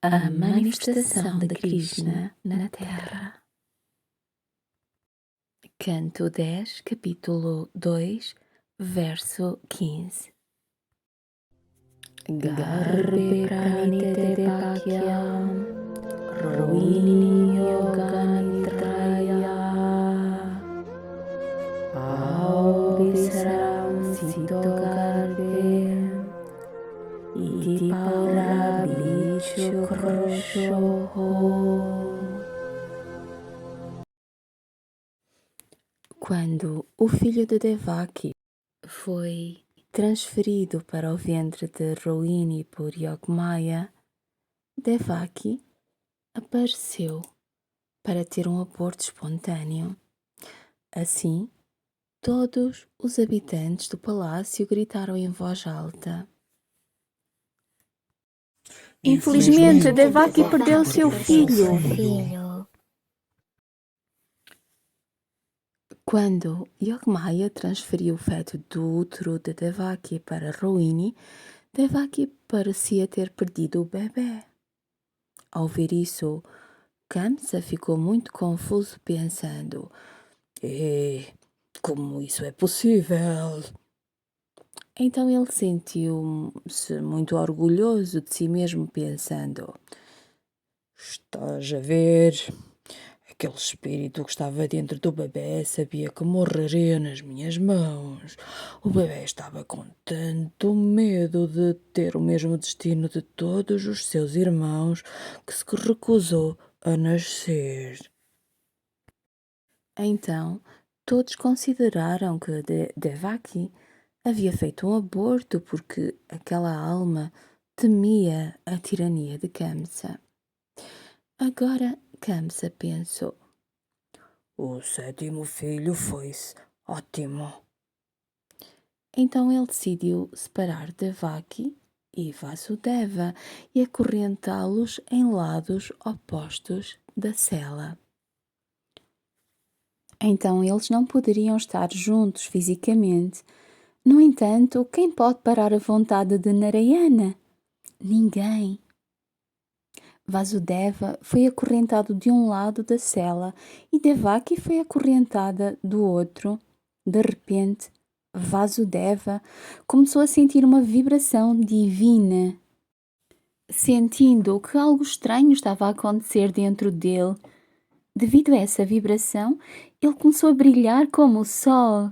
A manifestação de Krishna na Terra. Canto 10, capítulo 2, verso 15. Garbe pranite pakyam rohini yoganitraya ao bisram sito garbe iti paura bichu kroshoho. Quando o filho de Devaki foi transferido para o ventre de Rohini por Yogmaya, Devaki apareceu para ter um aborto espontâneo. Assim, todos os habitantes do palácio gritaram em voz alta: "Infelizmente, Devaki perdeu seu filho!" Quando Yogmaya transferiu o feto do útero de Devaki para Rohini, Devaki parecia ter perdido o bebê. Ao ver isso, Kamsa ficou muito confuso, pensando: como isso é possível? Então ele sentiu-se muito orgulhoso de si mesmo, pensando: estás a ver? Aquele espírito que estava dentro do bebê sabia que morreria nas minhas mãos. O bebê estava com tanto medo de ter o mesmo destino de todos os seus irmãos que se recusou a nascer. Então, todos consideraram que Devaki havia feito um aborto porque aquela alma temia a tirania de Kamsa. Agora Kamsa pensou: o sétimo filho foi-se ótimo. Então ele decidiu separar Devaki e Vasudeva e acorrentá-los em lados opostos da cela. Então eles não poderiam estar juntos fisicamente. No entanto, quem pode parar a vontade de Narayana? Ninguém. Vasudeva foi acorrentado de um lado da cela e Devaki foi acorrentada do outro. De repente, Vasudeva começou a sentir uma vibração divina. Sentindo que algo estranho estava a acontecer dentro dele, devido a essa vibração, ele começou a brilhar como o sol.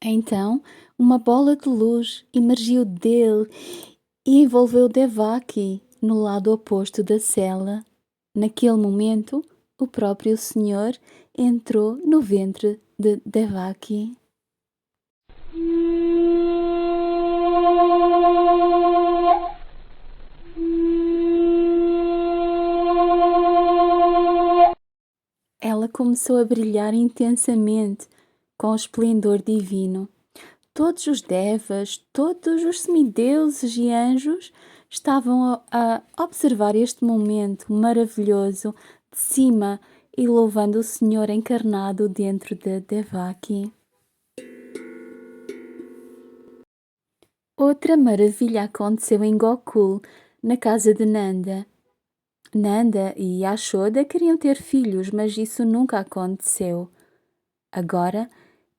Então, uma bola de luz emergiu dele e envolveu Devaki no lado oposto da cela. Naquele momento, o próprio Senhor entrou no ventre de Devaki. Ela começou a brilhar intensamente com o esplendor divino. Todos os devas, todos os semideuses e anjos estavam a observar este momento maravilhoso de cima e louvando o Senhor encarnado dentro de Devaki. Outra maravilha aconteceu em Gokul, na casa de Nanda. Nanda e Yashoda queriam ter filhos, mas isso nunca aconteceu. Agora,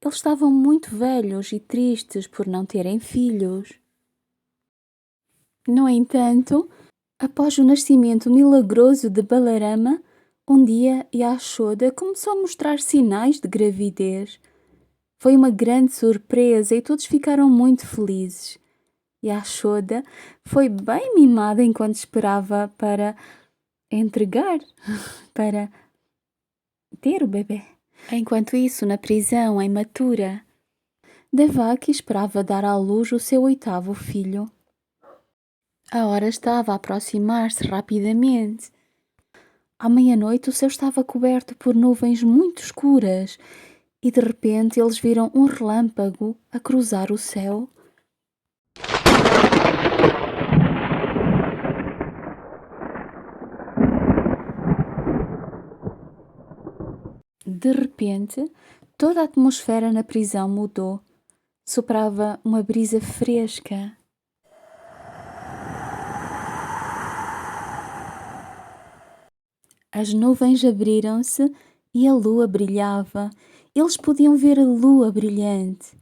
eles estavam muito velhos e tristes por não terem filhos. No entanto, após o nascimento milagroso de Balarama, um dia Yashoda começou a mostrar sinais de gravidez. Foi uma grande surpresa e todos ficaram muito felizes. Yashoda foi bem mimada enquanto esperava para para ter o bebê. Enquanto isso, na prisão, em Mathura, Devaki esperava dar à luz o seu 8º filho. A hora estava a aproximar-se rapidamente. À meia-noite, o céu estava coberto por nuvens muito escuras e, de repente, eles viram um relâmpago a cruzar o céu. De repente, toda a atmosfera na prisão mudou. Soprava uma brisa fresca. As nuvens abriram-se e a lua brilhava. Eles podiam ver a lua brilhante.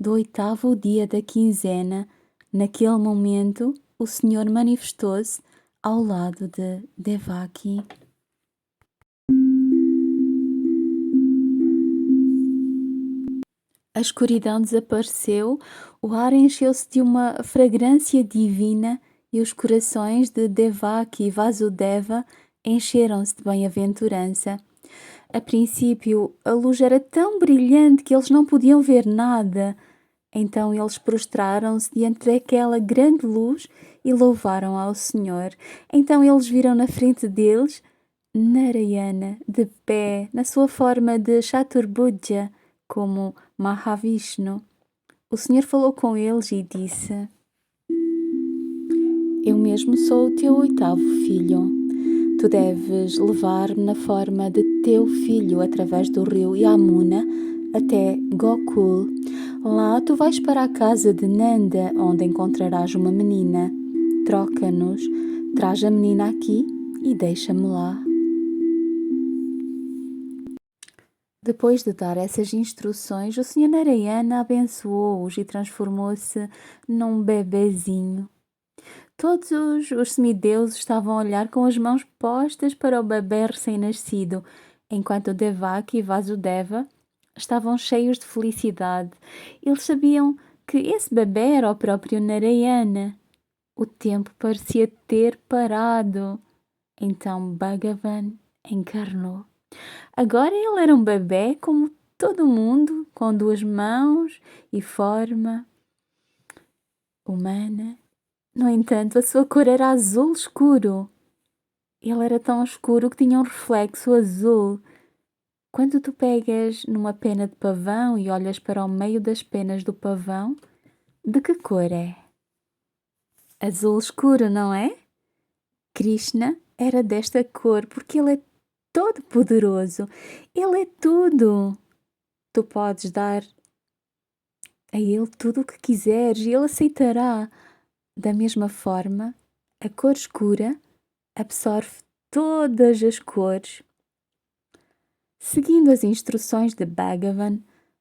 Do 8º dia da quinzena, naquele momento, o Senhor manifestou-se ao lado de Devaki. A escuridão desapareceu, o ar encheu-se de uma fragrância divina e os corações de Devaki e Vasudeva encheram-se de bem-aventurança. A princípio, a luz era tão brilhante que eles não podiam ver nada. Então eles prostraram-se diante daquela grande luz e louvaram ao Senhor. Então eles viram na frente deles Narayana, de pé, na sua forma de Chaturbhuja, como Mahavishnu. O Senhor falou com eles e disse: Eu mesmo sou o teu 8º filho. Tu deves levar-me na forma de teu filho através do rio Yamuna até Gokul. Lá tu vais para a casa de Nanda, onde encontrarás uma menina. Troca-nos, traz a menina aqui e deixa-me lá. Depois de dar essas instruções, o Sr. Narayana abençoou-os e transformou-se num bebezinho. Todos os semideuses estavam a olhar com as mãos postas para o bebê recém-nascido, enquanto Devaki e Vasudeva estavam cheios de felicidade. Eles sabiam que esse bebê era o próprio Narayana. O tempo parecia ter parado. Então Bhagavan encarnou. Agora ele era um bebê como todo mundo, com 2 mãos e forma humana. No entanto, a sua cor era azul escuro. Ele era tão escuro que tinha um reflexo azul. Quando tu pegas numa pena de pavão e olhas para o meio das penas do pavão, de que cor é? Azul escuro, não é? Krishna era desta cor porque ele é todo poderoso. Ele é tudo. Tu podes dar a ele tudo o que quiseres e ele aceitará. Da mesma forma, a cor escura absorve todas as cores. Seguindo as instruções de Bhagavan,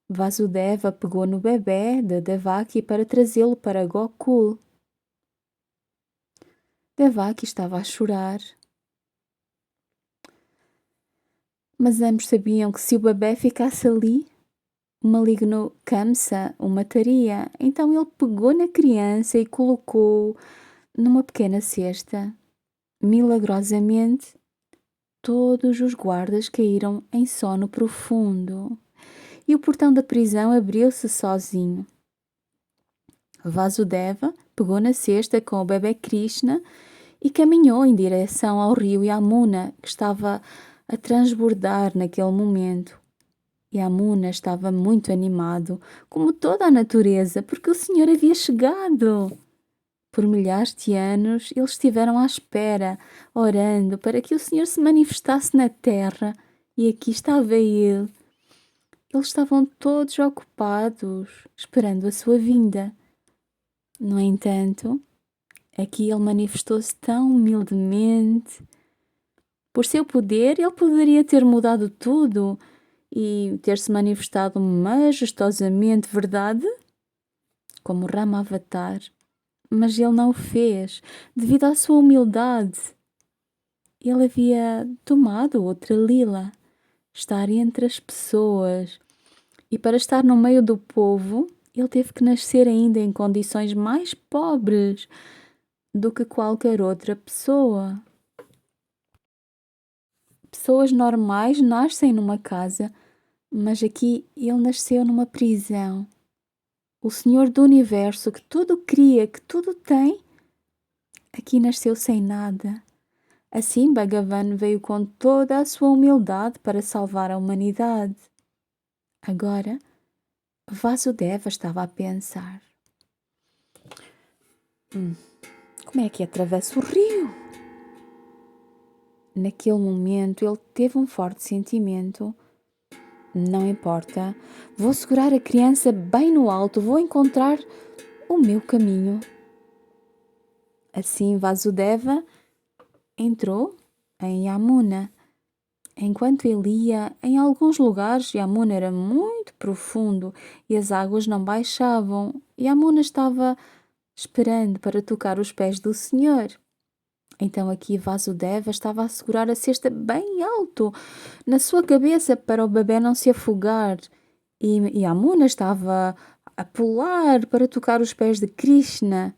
Vasudeva pegou no bebê de Devaki para trazê-lo para Gokul. Devaki estava a chorar. Mas ambos sabiam que se o bebê ficasse ali, o maligno Kamsa o mataria. Então ele pegou na criança e colocou numa pequena cesta. Milagrosamente, todos os guardas caíram em sono profundo e o portão da prisão abriu-se sozinho. Vasudeva pegou na cesta com o bebê Krishna e caminhou em direção ao rio Yamuna, que estava a transbordar naquele momento. Yamuna estava muito animado, como toda a natureza, porque o Senhor havia chegado. Por milhares de anos, eles estiveram à espera, orando para que o Senhor se manifestasse na terra. E aqui estava ele. Eles estavam todos ocupados, esperando a sua vinda. No entanto, aqui ele manifestou-se tão humildemente. Por seu poder, ele poderia ter mudado tudo e ter-se manifestado majestosamente, verdade? Como Rama Avatar. Mas ele não o fez, devido à sua humildade. Ele havia tomado outra lila, estar entre as pessoas. E para estar no meio do povo, ele teve que nascer ainda em condições mais pobres do que qualquer outra pessoa. Pessoas normais nascem numa casa, mas aqui ele nasceu numa prisão. O Senhor do Universo, que tudo cria, que tudo tem, aqui nasceu sem nada. Assim, Bhagavan veio com toda a sua humildade para salvar a humanidade. Agora, Vasudeva estava a pensar: como é que atravesso o rio? Naquele momento, ele teve um forte sentimento Não importa. Vou segurar a criança bem no alto, vou encontrar o meu caminho. Assim Vasudeva entrou em Yamuna. Enquanto ele ia, em alguns lugares Yamuna era muito profundo e as águas não baixavam. Yamuna estava esperando para tocar os pés do Senhor. Então aqui Vasudeva estava a segurar a cesta bem alto na sua cabeça para o bebê não se afogar. E Yamuna estava a pular para tocar os pés de Krishna.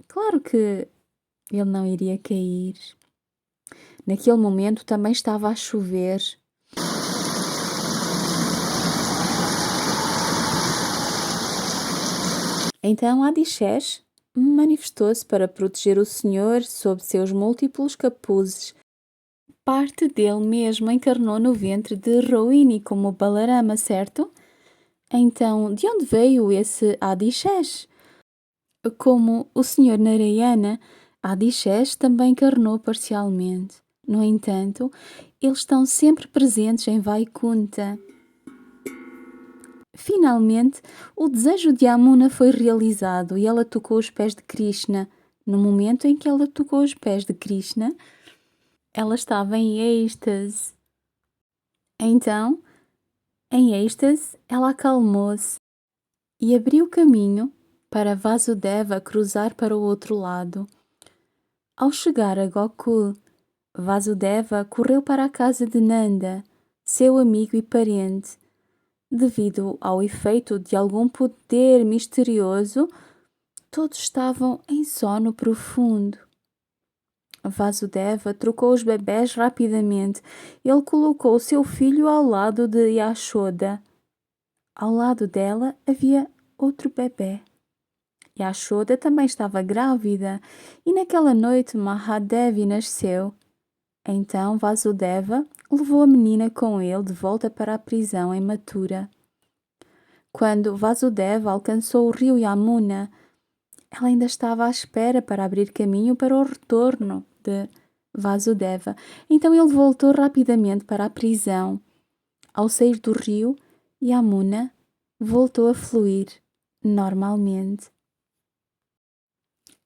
Claro que ele não iria cair. Naquele momento também estava a chover. Então Adishesh manifestou-se para proteger o Senhor sob seus múltiplos capuzes. Parte dele mesmo encarnou no ventre de Rohini como Balarama, certo? Então, de onde veio esse Adishesh? Como o Senhor Narayana, Adishesh também encarnou parcialmente. No entanto, eles estão sempre presentes em Vaikunta. Finalmente, o desejo de Yamuna foi realizado e ela tocou os pés de Krishna. No momento em que ela tocou os pés de Krishna, ela estava em êxtase. Então, em êxtase, ela acalmou-se e abriu caminho para Vasudeva cruzar para o outro lado. Ao chegar a Gokul, Vasudeva correu para a casa de Nanda, seu amigo e parente. Devido ao efeito de algum poder misterioso, todos estavam em sono profundo. Vasudeva trocou os bebés rapidamente. Ele colocou seu filho ao lado de Yashoda. Ao lado dela havia outro bebê. Yashoda também estava grávida e naquela noite Mahadevi nasceu. Então Vasudeva levou a menina com ele de volta para a prisão em Mathura. Quando Vasudeva alcançou o rio Yamuna, ela ainda estava à espera para abrir caminho para o retorno de Vasudeva. Então ele voltou rapidamente para a prisão. Ao sair do rio, Yamuna voltou a fluir normalmente.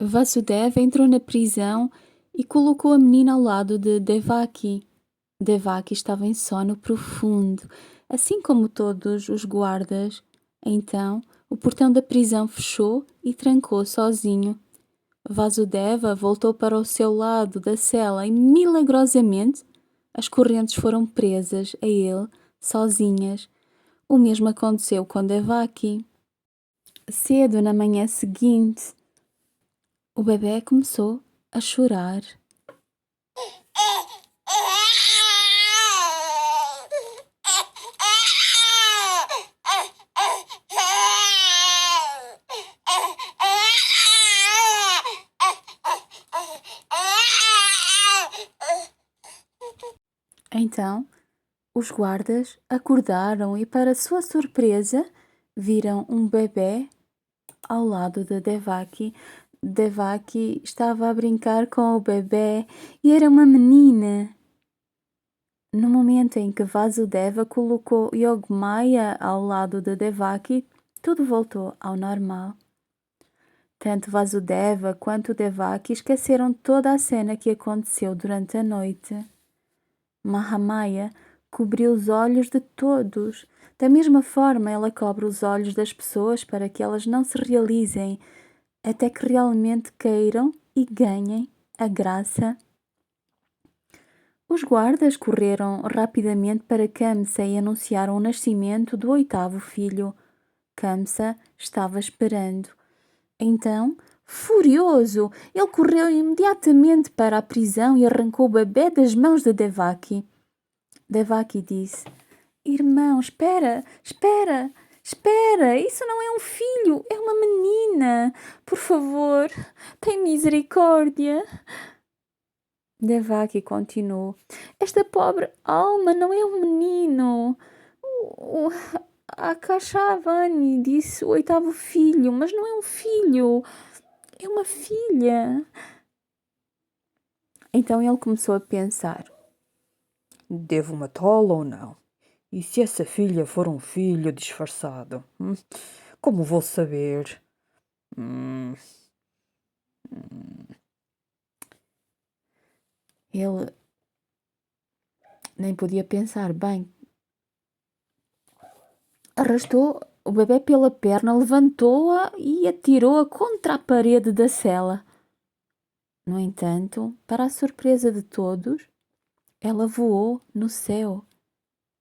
Vasudeva entrou na prisão e colocou a menina ao lado de Devaki. Devaki estava em sono profundo, assim como todos os guardas. Então, o portão da prisão fechou e trancou sozinho. Vasudeva voltou para o seu lado da cela e, milagrosamente, as correntes foram presas a ele, sozinhas. O mesmo aconteceu com Devaki. Cedo na manhã seguinte, o bebê começou a chorar. Então, os guardas acordaram e, para sua surpresa, viram um bebê ao lado de Devaki. Devaki estava a brincar com o bebê e era uma menina. No momento em que Vasudeva colocou Yogamaya ao lado de Devaki, tudo voltou ao normal. Tanto Vasudeva quanto Devaki esqueceram toda a cena que aconteceu durante a noite. Mahamaya cobriu os olhos de todos. Da mesma forma, ela cobre os olhos das pessoas para que elas não se realizem, até que realmente queiram e ganhem a graça. Os guardas correram rapidamente para Kamsa e anunciaram o nascimento do 8º filho. Kamsa estava esperando. Então, furioso, ele correu imediatamente para a prisão e arrancou o bebê das mãos de Devaki. Devaki disse: Irmão, espera, isso não é um filho, é uma menina. Por favor, tem misericórdia. Devaki continuou: Esta pobre alma não é um menino. A Akashavani disse o 8º filho, mas não é um filho, é uma filha. Então ele começou a pensar: devo matá-la ou não? E se essa filha for um filho disfarçado? Como vou saber? Hum, hum. Ele nem podia pensar bem. Arrastou o bebê pela perna, levantou-a e atirou-a contra a parede da cela. No entanto, para a surpresa de todos, ela voou no céu.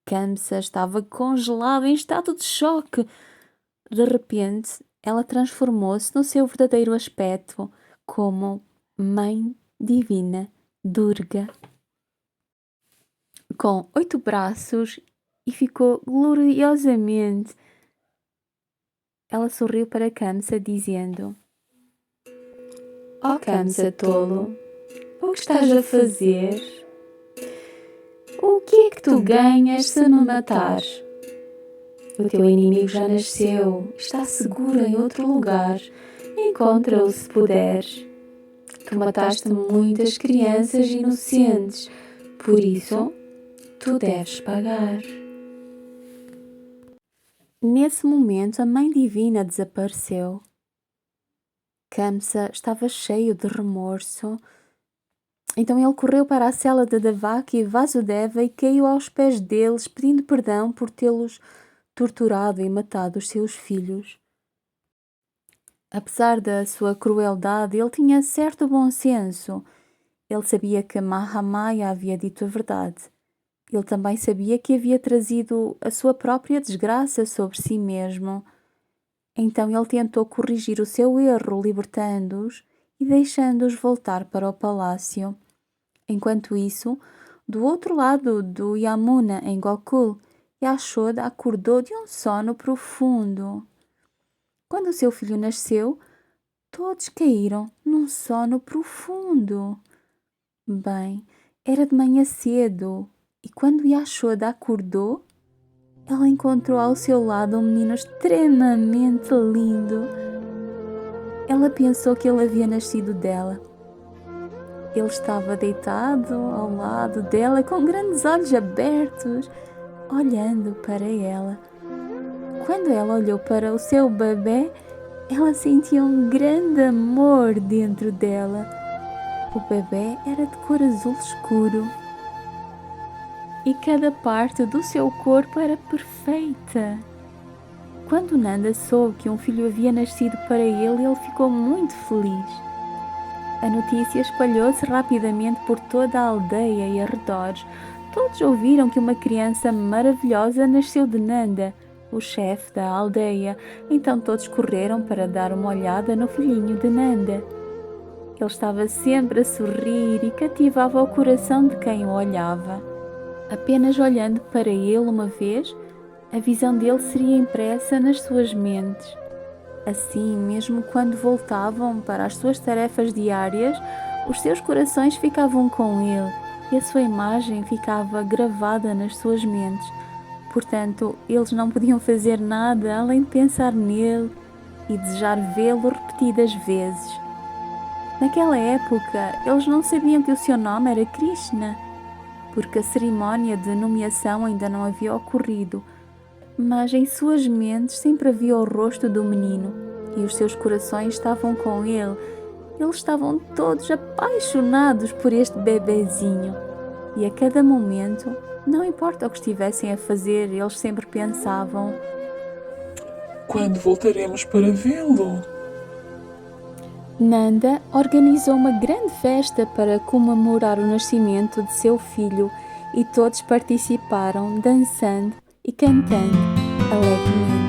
Kamsa estava congelada em estado de choque. De repente, ela transformou-se no seu verdadeiro aspecto, como Mãe Divina Durga, com 8 braços, e ficou gloriosamente. Ela sorriu para Kamsa, dizendo: "Oh, Kamsa tolo, o que estás a fazer? O que é que tu ganhas se me matares? O teu inimigo já nasceu, está seguro em outro lugar. Encontra-o se puderes. Tu mataste muitas crianças inocentes, por isso tu deves pagar." Nesse momento, a Mãe Divina desapareceu. Kamsa estava cheio de remorso. Então ele correu para a cela de Devaki e Vasudeva e caiu aos pés deles, pedindo perdão por tê-los torturado e matado os seus filhos. Apesar da sua crueldade, ele tinha certo bom senso. Ele sabia que Mahamaya havia dito a verdade. Ele também sabia que havia trazido a sua própria desgraça sobre si mesmo. Então ele tentou corrigir o seu erro, libertando-os e deixando-os voltar para o palácio. Enquanto isso, do outro lado do Yamuna, em Gokul, Yashoda acordou de um sono profundo. Quando seu filho nasceu, todos caíram num sono profundo. Bem, era de manhã cedo, e quando Yashoda acordou, ela encontrou ao seu lado um menino extremamente lindo. Ela pensou que ele havia nascido dela. Ele estava deitado ao lado dela com grandes olhos abertos, olhando para ela. Quando ela olhou para o seu bebê, ela sentia um grande amor dentro dela. O bebê era de cor azul escuro e cada parte do seu corpo era perfeita. Quando Nanda soube que um filho havia nascido para ele, ele ficou muito feliz. A notícia espalhou-se rapidamente por toda a aldeia e arredores. Todos ouviram que uma criança maravilhosa nasceu de Nanda, o chefe da aldeia. Então todos correram para dar uma olhada no filhinho de Nanda. Ele estava sempre a sorrir e cativava o coração de quem o olhava. Apenas olhando para ele uma vez, a visão dele seria impressa nas suas mentes. Assim, mesmo quando voltavam para as suas tarefas diárias, os seus corações ficavam com ele e a sua imagem ficava gravada nas suas mentes. Portanto, eles não podiam fazer nada além de pensar nele e desejar vê-lo repetidas vezes. Naquela época, eles não sabiam que o seu nome era Krishna, porque a cerimónia de nomeação ainda não havia ocorrido, mas em suas mentes sempre havia o rosto do menino e os seus corações estavam com ele. Eles estavam todos apaixonados por este bebezinho e a cada momento, não importa o que estivessem a fazer, eles sempre pensavam: quando voltaremos para vê-lo? Nanda organizou uma grande festa para comemorar o nascimento de seu filho e todos participaram dançando e cantando alegremente.